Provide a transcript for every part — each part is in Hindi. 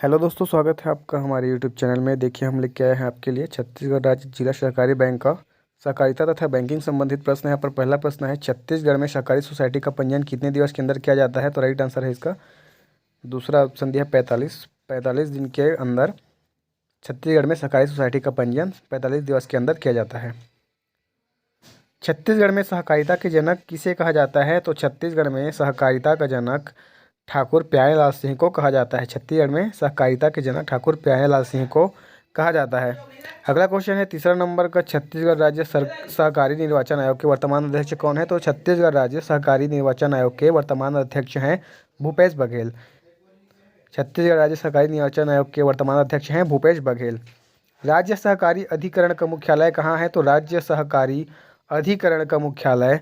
हेलो दोस्तों, स्वागत है आपका हमारे यूट्यूब चैनल में। देखिए, हम लेके आए हैं आपके लिए छत्तीसगढ़ राज्य जिला सहकारी बैंक का सहकारिता तथा बैंकिंग संबंधित प्रश्न। यहाँ पर पहला प्रश्न है, छत्तीसगढ़ में सहकारी सोसाइटी का पंजीयन कितने दिवस के अंदर किया जाता है? तो राइट आंसर है इसका दूसरा ऑप्शन दिया 45। 45 दिन के अंदर छत्तीसगढ़ में सहकारी सोसाइटी का पंजीयन 45 दिवस के अंदर किया जाता है। छत्तीसगढ़ में सहकारिता के जनक किसे कहा जाता है? तो छत्तीसगढ़ में सहकारिता का जनक ठाकुर प्यारेलाल सिंह को कहा जाता है। छत्तीसगढ़ में सहकारिता के जनक ठाकुर प्यारेलाल सिंह को कहा जाता है। अगला क्वेश्चन है तीसरा नंबर का, छत्तीसगढ़ राज्य सहकारी निर्वाचन आयोग के वर्तमान अध्यक्ष कौन है? तो छत्तीसगढ़ राज्य सहकारी निर्वाचन आयोग के वर्तमान अध्यक्ष हैं भूपेश बघेल। छत्तीसगढ़ राज्य सहकारी निर्वाचन आयोग के वर्तमान अध्यक्ष हैं भूपेश बघेल। राज्य सहकारी अधिकरण का मुख्यालय कहाँ है? तो राज्य सहकारी अधिकरण का मुख्यालय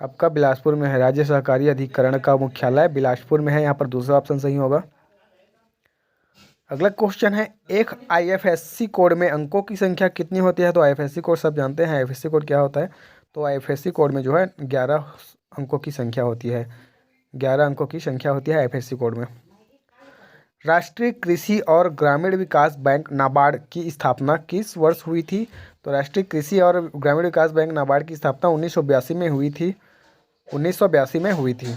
आपका बिलासपुर में है। राज्य सहकारी अधिकरण का मुख्यालय बिलासपुर में है। यहाँ पर दूसरा ऑप्शन सही होगा। अगला क्वेश्चन है, एक आईएफएससी कोड में अंकों की संख्या कितनी होती है? तो आईएफएससी कोड सब जानते हैं, आईएफएससी कोड क्या होता है। तो आईएफएससी कोड में जो है 11 अंकों की संख्या होती है। 11 अंकों की संख्या होती है आईएफएससी कोड में। राष्ट्रीय कृषि और ग्रामीण विकास बैंक नाबार्ड की स्थापना किस वर्ष हुई थी? तो राष्ट्रीय कृषि और ग्रामीण विकास बैंक नाबार्ड की स्थापना 1982 में हुई थी। 1982 में हुई थी।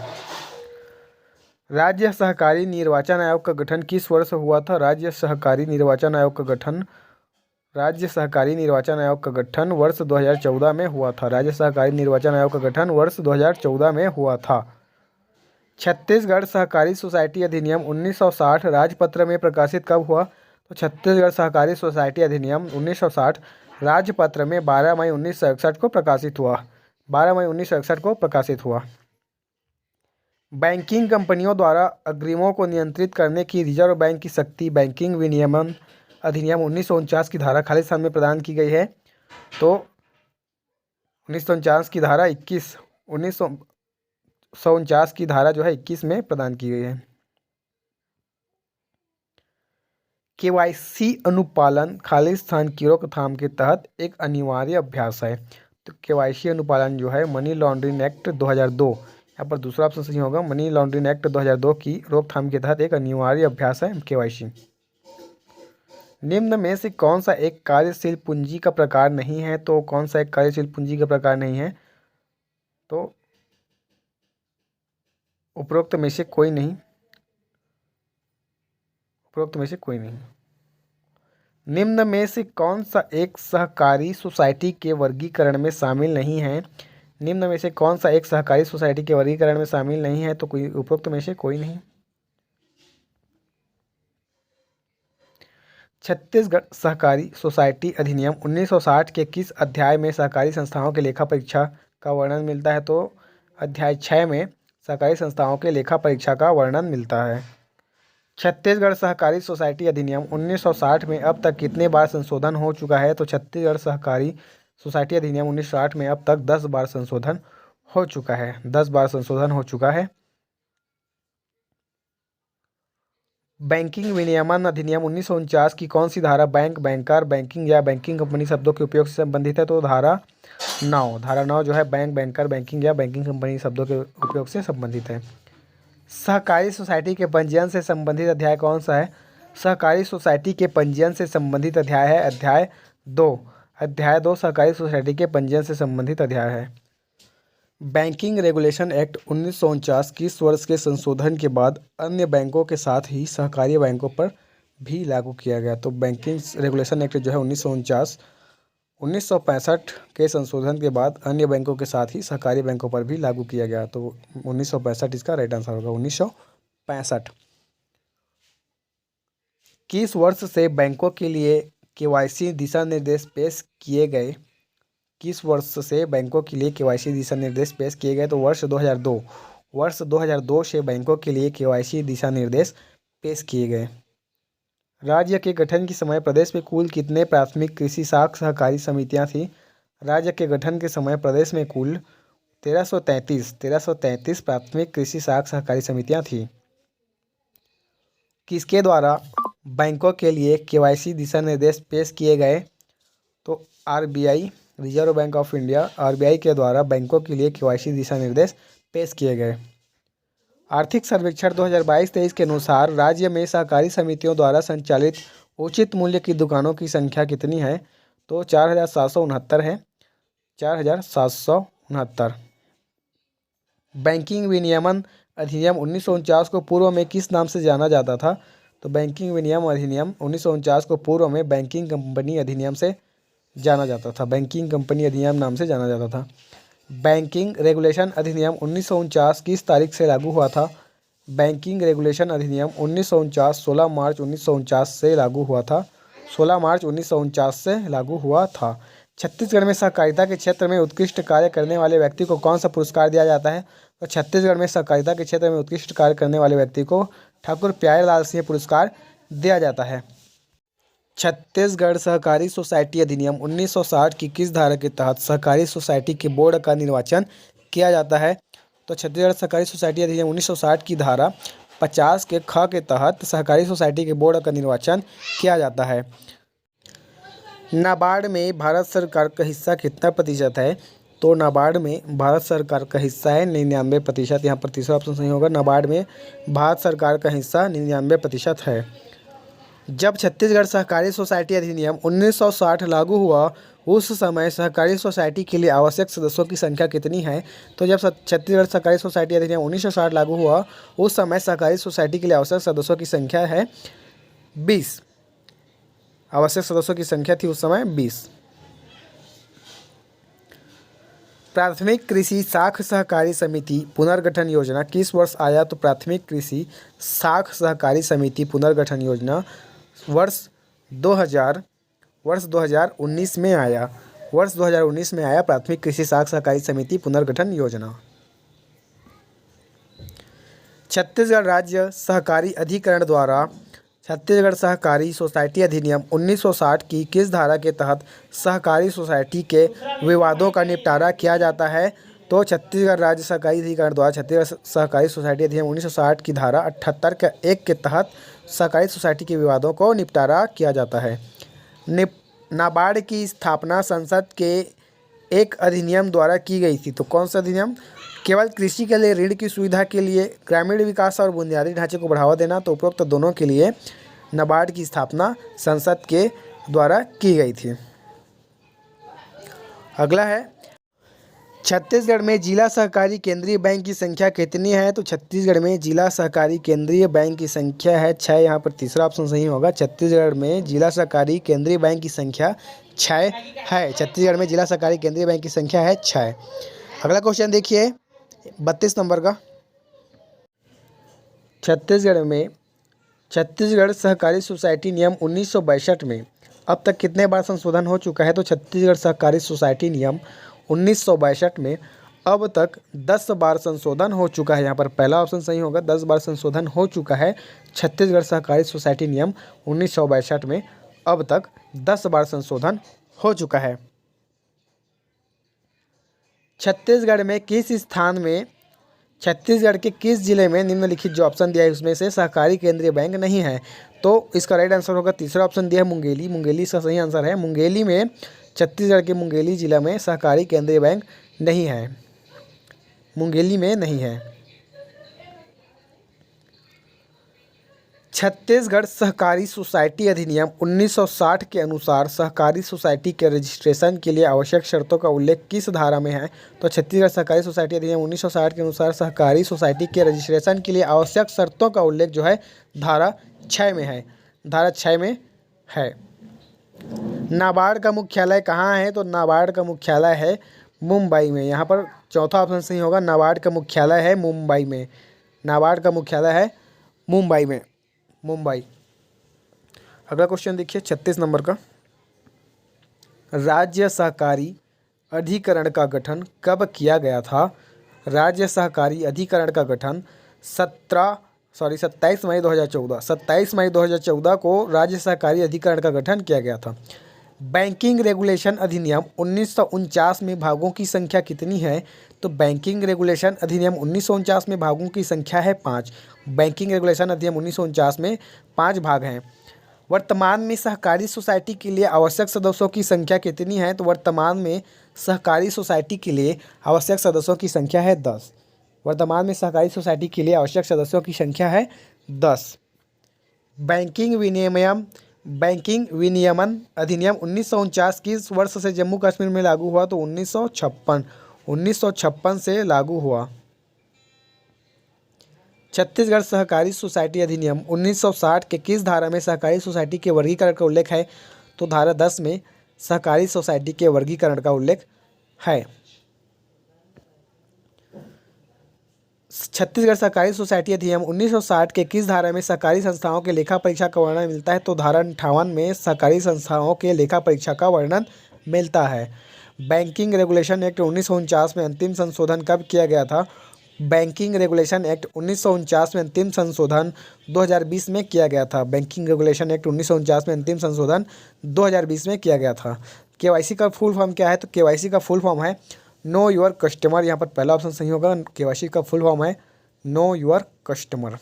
राज्य सहकारी निर्वाचन आयोग का गठन किस वर्ष हुआ था? राज्य सहकारी निर्वाचन आयोग का गठन वर्ष 2014 में हुआ था। राज्य सहकारी निर्वाचन आयोग का गठन वर्ष 2014 में हुआ था। छत्तीसगढ़ सहकारी सोसाइटी अधिनियम 1960 राजपत्र में प्रकाशित कब हुआ? तो छत्तीसगढ़ सहकारी सोसाइटी अधिनियम 1960 राजपत्र में 12 मई 1961 को प्रकाशित हुआ। 12 मई 1961 को प्रकाशित हुआ। बैंकिंग कंपनियों द्वारा अग्रिमों को नियंत्रित करने की रिजर्व बैंक की शक्ति बैंकिंग विनियमन अधिनियम 1949 की धारा खाली स्थान में प्रदान की गई है। तो 1949 की धारा 1949 की धारा जो है 21 में प्रदान की गई है। केवाईसी अनुपालन खाली स्थान की रोकथाम के तहत एक अनिवार्य अभ्यास है। तो केवाईसी अनुपालन जो है मनी लॉन्ड्रिंग एक्ट 2002, यहाँ पर दूसरा ऑप्शन सही होगा। मनी लॉन्ड्रिंग एक्ट 2002 की रोकथाम के तहत एक अनिवार्य अभ्यास है केवाईसी। निम्न में से कौन सा एक कार्यशील पूंजी का प्रकार नहीं है? तो कौन सा एक कार्यशील पूंजी का प्रकार नहीं है? तो उपरोक्त में से कोई नहीं। निम्न में से कौन सा एक सहकारी सोसाइटी के वर्गीकरण में शामिल नहीं है? निम्न में से कौन सा एक सहकारी सोसाइटी के वर्गीकरण में शामिल नहीं है? तो कोई उपरोक्त में से कोई नहीं। छत्तीसगढ़ सहकारी सोसाइटी अधिनियम 1960 के किस अध्याय में सहकारी संस्थाओं के लेखा परीक्षा का वर्णन मिलता है? तो अध्याय 6 में सहकारी संस्थाओं के लेखा परीक्षा का वर्णन मिलता है। छत्तीसगढ़ सहकारी सोसाइटी अधिनियम 1960 में अब तक कितने बार संशोधन हो चुका है? तो छत्तीसगढ़ सहकारी सोसाइटी अधिनियम 1960 में अब तक 10 बार संशोधन हो चुका है। 10 बार संशोधन हो चुका है। बैंकिंग विनियमन अधिनियम 1949 की कौन सी धारा बैंक, बैंकर, बैंकिंग या बैंकिंग कंपनी शब्दों के उपयोग से संबंधित है? तो धारा 9 जो है बैंक, बैंकर, बैंकिंग या बैंकिंग कंपनी शब्दों के उपयोग से संबंधित है। सहकारी सोसाइटी के पंजीयन से संबंधित अध्याय कौन सा है? सहकारी सोसाइटी के पंजीयन से संबंधित अध्याय है अध्याय 2। अध्याय 2 सहकारी सोसाइटी के पंजीयन से संबंधित अध्याय है। बैंकिंग रेगुलेशन एक्ट 1949 की इस वर्ष के संशोधन के बाद अन्य बैंकों के साथ ही सहकारी बैंकों पर भी लागू किया गया। तो बैंकिंग रेगुलेशन एक्ट जो है 1965 के संशोधन के बाद अन्य बैंकों के साथ ही सहकारी बैंकों पर भी लागू किया गया। तो 1965 इसका राइट आंसर होगा। 1965। किस वर्ष से बैंकों के लिए केवाईसी दिशा निर्देश पेश किए गए? किस वर्ष से बैंकों के लिए केवाईसी दिशा निर्देश पेश किए गए? तो वर्ष 2002। वर्ष 2002 से बैंकों के लिए केवाईसी दिशा निर्देश पेश किए गए। राज्य के गठन के समय प्रदेश में कुल कितने प्राथमिक कृषि साख सहकारी समितियां थीं? राज्य के गठन के समय प्रदेश में कुल 1333 प्राथमिक कृषि साख सहकारी समितियां थीं। किसके द्वारा बैंकों के लिए केवाईसी दिशा निर्देश पेश किए गए? तो RBI, reserve bank of India, RBI के द्वारा बैंकों के लिए केवाईसी दिशा निर्देश पेश किए गए। आर्थिक सर्वेक्षण 2022-23 के अनुसार राज्य में सहकारी समितियों द्वारा संचालित उचित मूल्य की दुकानों की संख्या कितनी है? तो 4,769 है, 4,769। बैंकिंग विनियमन अधिनियम 1949 को पूर्व में किस नाम से जाना जाता था? तो बैंकिंग विनियम अधिनियम 1949 को पूर्व में बैंकिंग कंपनी अधिनियम से जाना जाता था, बैंकिंग कंपनी अधिनियम नाम से जाना जाता था। बैंकिंग रेगुलेशन अधिनियम 1949 किस तारीख से लागू हुआ था? बैंकिंग रेगुलेशन अधिनियम 1949 16 मार्च 1949 से लागू हुआ था, 16 मार्च 1949 से लागू हुआ था। छत्तीसगढ़ में सहकारिता के क्षेत्र में उत्कृष्ट कार्य करने वाले व्यक्ति को कौन सा पुरस्कार दिया जाता है? तो छत्तीसगढ़ में सहकारिता के क्षेत्र में उत्कृष्ट कार्य करने वाले व्यक्ति को ठाकुर प्यारेलाल सिंह पुरस्कार दिया जाता है। छत्तीसगढ़ सहकारी सोसाइटी अधिनियम 1960 की किस धारा के तहत सहकारी सोसाइटी के बोर्ड का निर्वाचन किया जाता है? तो छत्तीसगढ़ सहकारी सोसाइटी अधिनियम 1960 की धारा 50 के ख के तहत सहकारी सोसाइटी के बोर्ड का निर्वाचन किया जाता है। नाबार्ड में भारत सरकार का हिस्सा कितना प्रतिशत है? तो नाबार्ड में भारत सरकार का हिस्सा है 99%। यहाँ पर तीसरा ऑप्शन सही होगा, नाबार्ड में भारत सरकार का हिस्सा 99% है। जब छत्तीसगढ़ सहकारी सोसाइटी अधिनियम 1960 लागू हुआ उस समय सहकारी सोसाइटी के लिए आवश्यक सदस्यों की संख्या कितनी है? तो जब छत्तीसगढ़ सहकारी सोसाइटी अधिनियम 1960 लागू हुआ उस समय सहकारी सोसाइटी के लिए आवश्यक सदस्यों की संख्या है 20। आवश्यक सदस्यों की संख्या थी उस समय 20। प्राथमिक कृषि साख सहकारी समिति पुनर्गठन योजना किस वर्ष आया? तो प्राथमिक कृषि साख सहकारी समिति पुनर्गठन योजना वर्ष 2019 में आया। वर्ष 2019 में आया प्राथमिक कृषि साख सहकारी समिति पुनर्गठन योजना। छत्तीसगढ़ राज्य सहकारी अधिकरण द्वारा छत्तीसगढ़ सहकारी सोसाइटी अधिनियम 1960 की किस धारा के तहत सहकारी सोसाइटी के विवादों का निपटारा किया जाता है? तो छत्तीसगढ़ राज्य सहकारी अधिकरण द्वारा छत्तीसगढ़ सहकारी सोसाइटी अधिनियम 1960 की धारा 78 के 1 के तहत सहकारी सोसाइटी के विवादों को निपटारा किया जाता है। नाबार्ड की स्थापना संसद के एक अधिनियम द्वारा की गई थी। तो कौन सा अधिनियम? केवल कृषि के लिए ऋण की सुविधा के लिए, ग्रामीण विकास और बुनियादी ढांचे को बढ़ावा देना, तो उपरोक्त दोनों के लिए नाबार्ड की स्थापना संसद के द्वारा की गई थी। अगला है, छत्तीसगढ़ में जिला सहकारी केंद्रीय बैंक की संख्या कितनी है? तो छत्तीसगढ़ में जिला सहकारी केंद्रीय बैंक की संख्या है 6। यहाँ पर तीसरा ऑप्शन सही होगा, छत्तीसगढ़ में जिला सहकारी केंद्रीय बैंक की संख्या 6 है। छत्तीसगढ़ में जिला सहकारी केंद्रीय बैंक की संख्या है 6। अगला क्वेश्चन देखिए 32 नंबर का। छत्तीसगढ़ सहकारी सोसाइटी नियम 1962 में अब तक कितने बार संशोधन हो चुका है? तो छत्तीसगढ़ सहकारी सोसाइटी नियम 1962 में अब तक 10 बार संशोधन हो चुका है। यहाँ पर पहला ऑप्शन सही होगा, 10 बार संशोधन हो चुका है। छत्तीसगढ़ सहकारी सोसाइटी नियम 1962 में अब तक 10 बार संशोधन हो चुका है। छत्तीसगढ़ में किस स्थान में, छत्तीसगढ़ के किस जिले में निम्नलिखित जो ऑप्शन दिया है उसमें से सहकारी केंद्रीय बैंक नहीं है? तो इसका राइट आंसर होगा तीसरा ऑप्शन दिया है मुंगेली। मुंगेली इसका सही आंसर है। मुंगेली में, छत्तीसगढ़ के मुंगेली जिला में सहकारी केंद्रीय बैंक नहीं है, मुंगेली में नहीं है। छत्तीसगढ़ सहकारी सोसाइटी अधिनियम 1960 के अनुसार सहकारी सोसाइटी के रजिस्ट्रेशन के लिए आवश्यक शर्तों का उल्लेख किस धारा में है? तो छत्तीसगढ़ सहकारी सोसाइटी अधिनियम 1960 के अनुसार सहकारी सोसाइटी के रजिस्ट्रेशन के लिए आवश्यक शर्तों का उल्लेख जो है धारा 6 में है, धारा 6 में है। नाबार्ड का मुख्यालय कहाँ है? तो नाबार्ड का मुख्यालय है मुंबई में। यहाँ पर चौथा ऑप्शन सही होगा, नाबार्ड का मुख्यालय है मुंबई में। नाबार्ड का मुख्यालय है मुंबई में, मुंबई। अगला क्वेश्चन देखिए 36 नंबर का। राज्य सहकारी अधिकरण का गठन कब किया गया था? राज्य सहकारी अधिकरण का गठन 27 मई 2014, 27 मई 2014 को राज्य सहकारी अधिकरण का गठन किया गया था। बैंकिंग रेगुलेशन अधिनियम 1949 में भागों की संख्या कितनी है? तो बैंकिंग रेगुलेशन अधिनियम 1949 में भागों की संख्या है 5। बैंकिंग रेगुलेशन अधिनियम 1949 में 5 भाग हैं। वर्तमान में सहकारी सोसाइटी के लिए आवश्यक सदस्यों की संख्या कितनी है? तो वर्तमान में सहकारी सोसाइटी के लिए आवश्यक सदस्यों की संख्या है 10। वर्तमान में सहकारी सोसाइटी के लिए आवश्यक सदस्यों की संख्या है 10। बैंकिंग विनियमन अधिनियम 1949 किस वर्ष से जम्मू कश्मीर में लागू हुआ? तो 1956 से लागू हुआ। छत्तीसगढ़ सहकारी सोसाइटी अधिनियम 1960 के किस धारा में सहकारी सोसाइटी के वर्गीकरण का उल्लेख है? तो धारा 10 में सहकारी सोसाइटी के वर्गीकरण का उल्लेख है। छत्तीसगढ़ सहकारी सोसाइटी अधिनियम 1960 के किस धारा में सहकारी संस्थाओं के लेखा परीक्षा का वर्णन मिलता है? तो धारा 58 में सहकारी संस्थाओं के लेखा परीक्षा का वर्णन मिलता है। बैंकिंग रेगुलेशन एक्ट 1949 में अंतिम संशोधन कब किया गया था? बैंकिंग रेगुलेशन एक्ट 1949 में अंतिम संशोधन 2020 में किया गया था। बैंकिंग रेगुलेशन एक्ट 1949 में अंतिम संशोधन 2020 में किया गया था। केवाईसी का फुल फॉर्म क्या है? तो केवाईसी का फुल फॉर्म है नो योर कस्टमर। यहाँ पर पहला ऑप्शन सही होगा। केवाईसी का फुल फॉर्म है नो योर कस्टमर।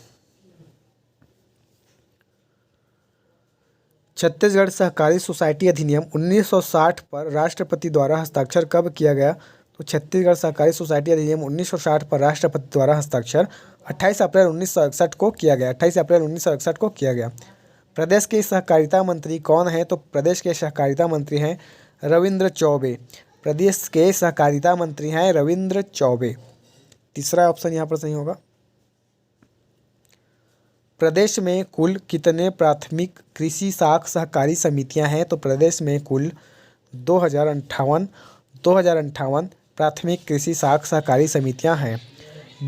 छत्तीसगढ़ सहकारी सोसाइटी अधिनियम 1960 पर राष्ट्रपति द्वारा हस्ताक्षर कब किया गया? तो छत्तीसगढ़ सहकारी सोसाइटी अधिनियम 1960 पर राष्ट्रपति द्वारा हस्ताक्षर 28 अप्रैल 1961 को किया गया। 28 अप्रैल 1961 को किया गया। प्रदेश के सहकारिता मंत्री कौन है? तो प्रदेश के सहकारिता मंत्री हैं रविंद्र चौबे। प्रदेश के सहकारिता मंत्री हैं रविंद्र चौबे। तीसरा ऑप्शन यहाँ पर सही होगा। प्रदेश में कुल कितने प्राथमिक कृषि साख सहकारी समितियां हैं? तो प्रदेश में कुल 2058 प्राथमिक कृषि साख सहकारी समितियां हैं।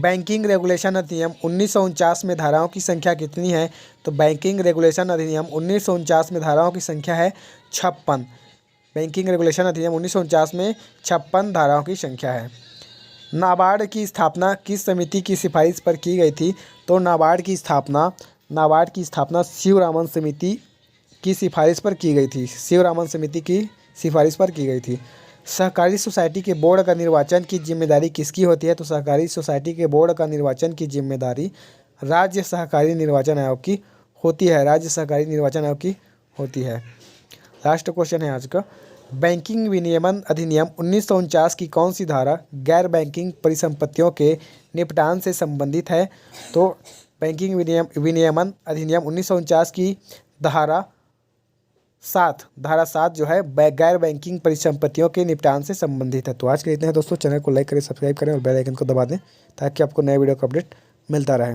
बैंकिंग रेगुलेशन अधिनियम 1949 में धाराओं की संख्या कितनी है? तो बैंकिंग रेगुलेशन अधिनियम 1949 में धाराओं की संख्या है 56। बैंकिंग रेगुलेशन अधिनियम 1949 में 56 धाराओं की संख्या है। नाबार्ड की स्थापना किस समिति की सिफारिश पर की गई थी? तो नाबार्ड की स्थापना शिवरामन समिति की सिफारिश पर की गई थी। शिवरामन समिति की सिफारिश पर की गई थी। सहकारी सोसाइटी के बोर्ड का निर्वाचन की जिम्मेदारी किसकी होती है? तो सहकारी सोसाइटी के बोर्ड का निर्वाचन की जिम्मेदारी राज्य सहकारी निर्वाचन आयोग की होती है। राज्य सहकारी निर्वाचन आयोग की होती है। लास्ट क्वेश्चन है आज का। बैंकिंग विनियमन अधिनियम 1949 की कौन सी धारा गैर बैंकिंग परिसंपत्तियों के निपटान से संबंधित है? तो बैंकिंग विनियमन अधिनियम 1949 की धारा 7 जो है गैर बैंकिंग परिसंपत्तियों के निपटान से संबंधित है। तो आज के इतने हैं दोस्तों। चैनल को लाइक करें, सब्सक्राइब करें और बेल आइकन को दबा दें ताकि आपको नए वीडियो का अपडेट मिलता रहे।